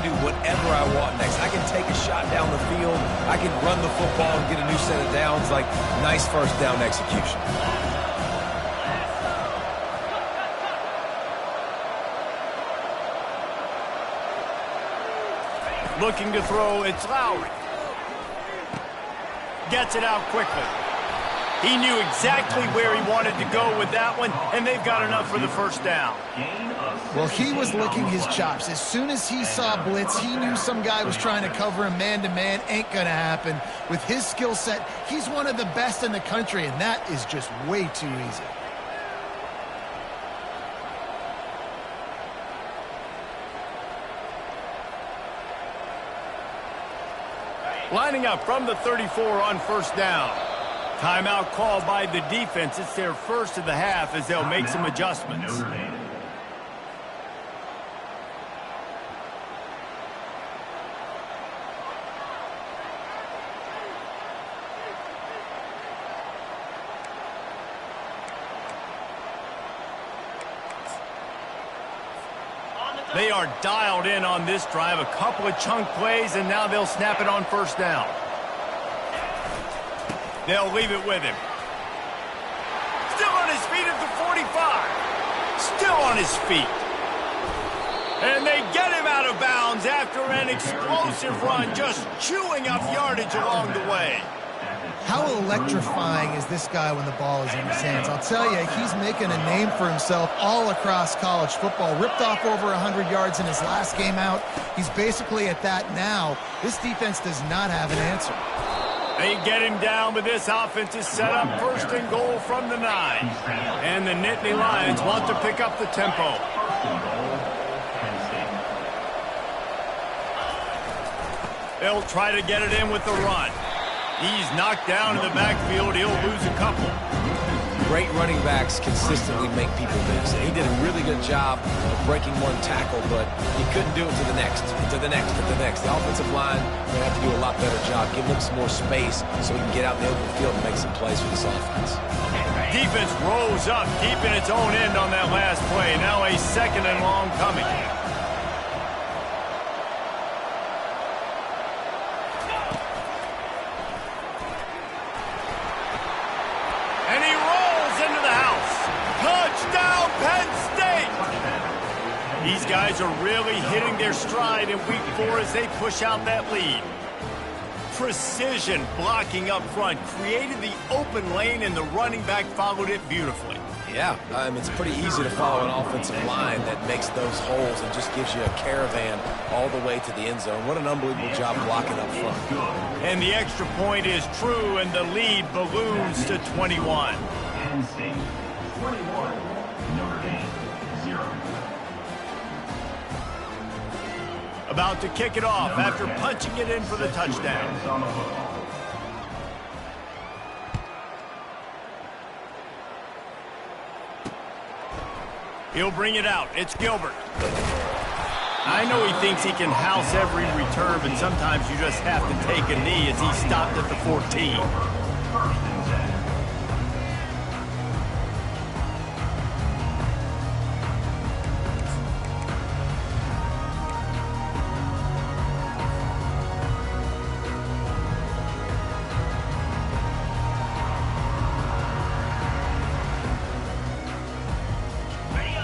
can do whatever I want next. I can take a shot down the field. I can run the football and get a new set of downs. Like, nice first down execution. Looking to throw, it's Lowry. Gets it out quickly. He knew exactly where he wanted to go with that one, and they've got enough for the first down. Well, he was licking his chops. As soon as he saw blitz, he knew some guy was trying to cover him man-to-man. Ain't gonna happen. With his skill set, he's one of the best in the country, and that is just way too easy. Lining up from the 34 on first down. Timeout called by the defense. It's their first of the half as they'll make some adjustments. They are dialed in on this drive. A couple of chunk plays, and now they'll snap it on first down. They'll leave it with him. Still on his feet at the 45. Still on his feet. And they get him out of bounds after an explosive run, just chewing up yardage along the way. How electrifying is this guy when the ball is in his hands? I'll tell you, he's making a name for himself all across college football. Ripped off over 100 yards in his last game out. He's basically at that now. This defense does not have an answer. They get him down, but this offense is set up first and goal from the 9. And the Nittany Lions want to pick up the tempo. They'll try to get it in with the run. He's knocked down in the backfield. He'll lose a couple. Great running backs consistently make people miss. And he did a really good job of breaking one tackle, but he couldn't do it to the next, to the next, to the next. The offensive line going to have to do a lot better job, giving him some more space so he can get out in the open field and make some plays for this offense. Defense rose up, keeping its own end on that last play. Now a second and long coming. These guys are really hitting their stride in week 4 as they push out that lead. Precision blocking up front created the open lane, and the running back followed it beautifully. Yeah, it's pretty easy to follow an offensive line that makes those holes and just gives you a caravan all the way to the end zone. What an unbelievable job blocking up front. And the extra point is true, and the lead balloons to 21. Penn State, 21, Notre Dame, 0. About to kick it off after punching it in for the touchdown. He'll bring it out. It's Gilbert. I know he thinks he can house every return, but sometimes you just have to take a knee as he stopped at the 14.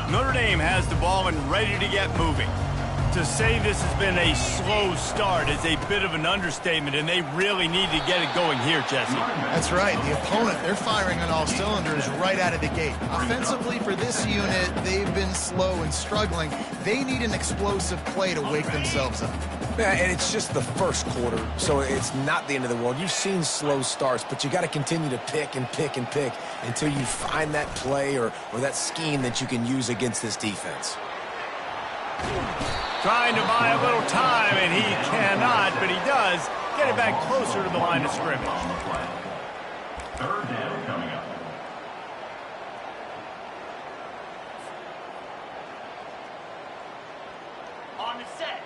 Notre Dame has the ball and ready to get moving. To say this has been a slow start is a bit of an understatement, and they really need to get it going here, Jesse. That's right. The opponent, they're firing on all cylinders right out of the gate. Offensively, for this unit, they've been slow and struggling. They need an explosive play to wake themselves up. Yeah, and it's just the first quarter, so it's not the end of the world. You've seen slow starts, but you got to continue to pick and pick and pick until you find that play or that scheme that you can use against this defense. Trying to buy a little time, and he cannot, but he does get it back closer to the line of scrimmage. Third down coming up. On the set.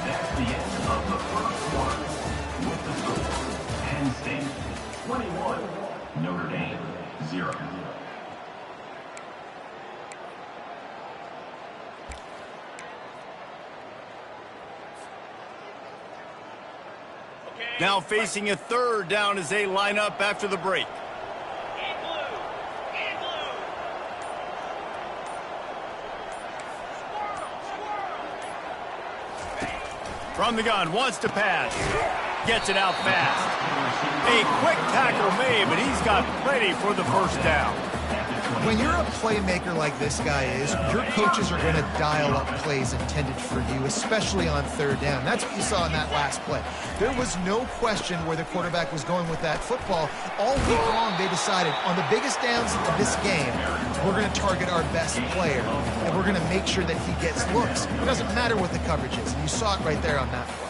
That's the end of the first quarter. With the score, Penn State, 21, Notre Dame, 0. Now facing a third down as they line up after the break. From the gun, wants to pass. Gets it out fast. A quick tackle made, but he's got plenty for the first down. When you're a playmaker like this guy is, your coaches are going to dial up plays intended for you, especially on third down. That's what you saw in that last play. There was no question where the quarterback was going with that football. All week long, they decided on the biggest downs of this game, we're going to target our best player, and we're going to make sure that he gets looks. It doesn't matter what the coverage is, and you saw it right there on that play.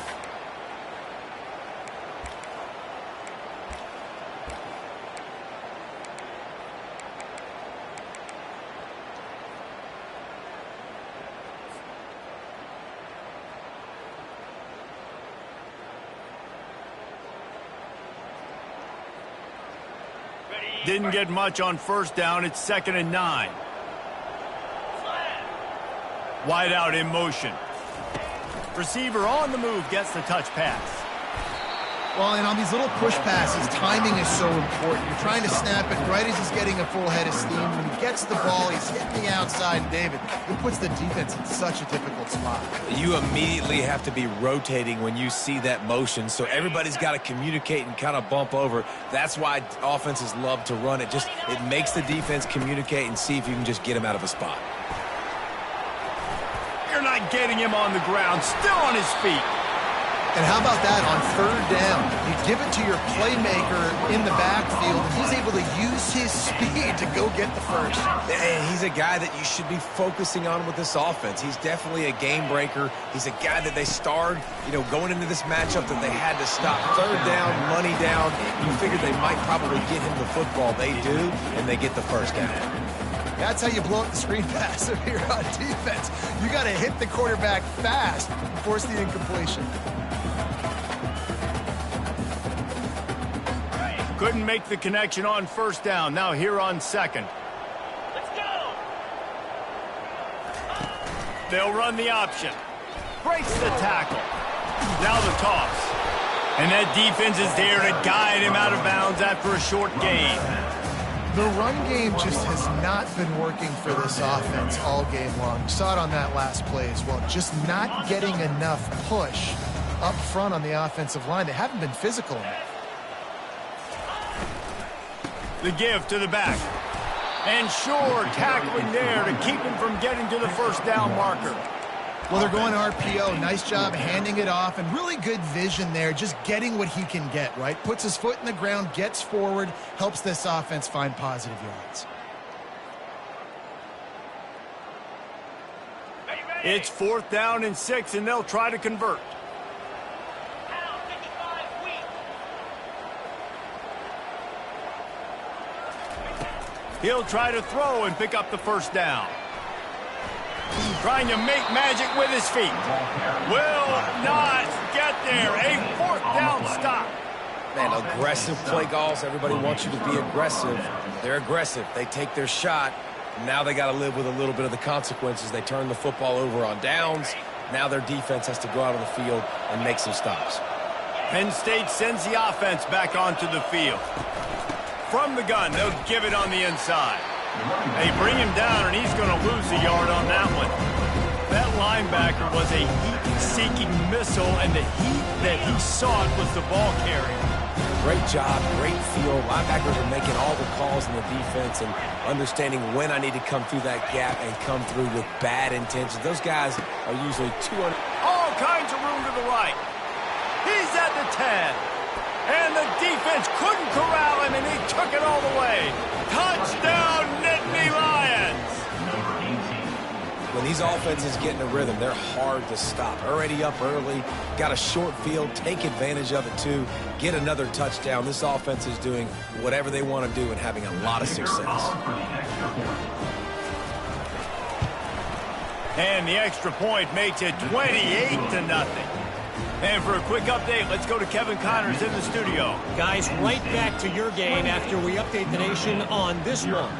Didn't get much on first down. It's 2nd and 9. Wide out in motion. Receiver on the move gets the touch pass. Well, and on these little push passes, timing is so important. You're trying to snap it right as he's getting a full head of steam. When he gets the ball, he's hitting the outside, David. It puts the defense in such a difficult spot. You immediately have to be rotating when you see that motion, so everybody's got to communicate and kind of bump over. That's why offenses love to run it. It makes the defense communicate and see if you can just get him out of a spot. You're not getting him on the ground, still on his feet. And how about that on third down? You give it to your playmaker in the backfield, and he's able to use his speed to go get the first. And he's a guy that you should be focusing on with this offense. He's definitely a game breaker. He's a guy that they starred, going into this matchup that they had to stop. Third down, money down. You figured they might probably get him the football. They do, and they get the first down. That's how you blow up the screen pass if you're on defense. You got to hit the quarterback fast and force the incompletion. Couldn't make the connection on first down. Now here on second. Let's go! They'll run the option. Breaks the tackle. Now the toss. And that defense is there to guide him out of bounds after a short gain. The run game just has not been working for this offense all game long. You saw it on that last play as well. Just not getting enough push up front on the offensive line. They haven't been physical enough. The give to the back. And sure, tackling there to keep him from getting to the first down marker. Well, they're going RPO. Nice job handing it off, and really good vision there, just getting what he can get, right? Puts his foot in the ground, gets forward, helps this offense find positive yards. It's 4th down and 6, and they'll try to convert. He'll try to throw and pick up the first down. Trying to make magic with his feet. Will not get there. A 4th down stop. Man, aggressive play calls. Everybody wants you to be aggressive. They're aggressive. They take their shot. Now they got to live with a little bit of the consequences. They turn the football over on downs. Now their defense has to go out on the field and make some stops. Penn State sends the offense back onto the field. From the gun, they'll give it on the inside. They bring him down, and he's going to lose a yard on that one. That linebacker was a heat-seeking missile, and the heat that he sought was the ball carrier. Great job, great feel. Linebackers are making all the calls in the defense and understanding when I need to come through that gap and come through with bad intentions. Those guys are usually 200. All kinds of room to the right. He's at the 10. And the defense couldn't corral him, and he took it all the way. Touchdown, Nittany Lions! When these offenses get in a rhythm, they're hard to stop. Already up early, got a short field, take advantage of it too, get another touchdown. This offense is doing whatever they want to do and having a lot of success. And the extra point makes it 28-0. And for a quick update, let's go to Kevin Connors in the studio. Guys, right back to your game after we update the nation on this one.